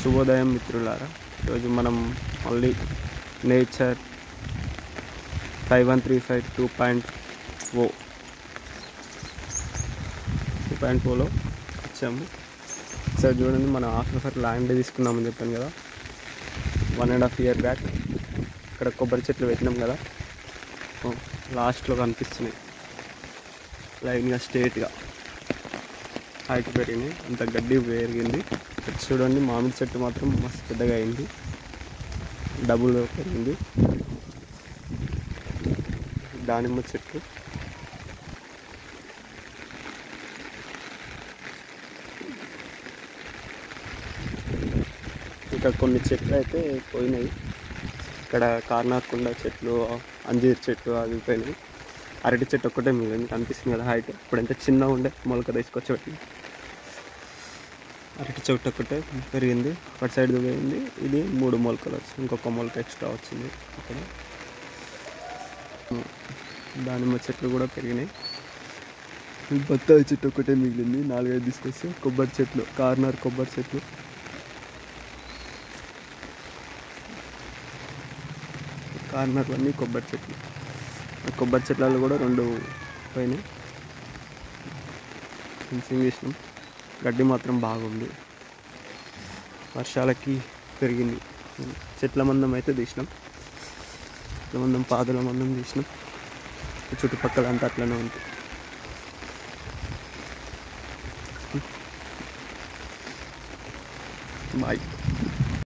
శుభోదయం మిత్రులారా. ఈరోజు మనం మళ్ళీ నేచర్ 5135 2.0లో వచ్చాము. సార్ చూడండి, మనం ఆఫర్ ల్యాండ్ తీసుకున్నామని చెప్పాను కదా, 1.5 year బ్యాక్. ఇక్కడ కొబ్బరి చెట్లు పెట్టినాం కదా, లాస్ట్లో కనిపిస్తున్నాయి లైన్గా స్ట్రేట్గా హైట్ పెరిగినాయి, అంత గడ్డి పెరిగింది. చూడండి, మామిడి చెట్టు మాత్రం మస్తు పెద్దగా అయింది, డబుల్ పెరిగింది. దానిమ్మ చెట్టు, ఇంకా కొన్ని చెట్లు అయితే పోయినాయి. ఇక్కడ కార్నాకుండా చెట్లు, అంజీర్ చెట్టు అవి పోయినాయి. అరటి చెట్టు ఒక్కటే మిగిలింది, కనిపిస్తుంది కదా హైట్. ఇప్పుడు ఎంత చిన్నగా ఉండే మొలక తీసుకొచ్చి పెట్టింది. అరటి చెట్టు ఒక్కటే పెరిగింది, అటు సైడ్ పోయింది. ఇది 3 మొలకలు వచ్చింది, ఇంకొక మొలక ఎక్స్ట్రా వచ్చింది అక్కడ. దానిమ్మ చెట్లు కూడా పెరిగినాయి. బత్తాయి చెట్టు ఒక్కటే మిగిలింది, 4-5 తీసుకొస్తే. కొబ్బరి చెట్లు, కార్నర్ కొబ్బరి చెట్లు, కార్నర్లన్నీ కొబ్బరి చెట్లు. కొబ్బరి చెట్లలో కూడా 2 పోయినాయి. ఫెన్సింగ్ చేసినాం. గడ్డి మాత్రం బాగుంది, వర్షాలకి పెరిగింది. చెట్ల మందం అయితే తీసినాం, చెట్ల మందం, పాదుల మందం తీసినాం. చుట్టుపక్కల అంతా అట్లనే ఉంది. బాయ్.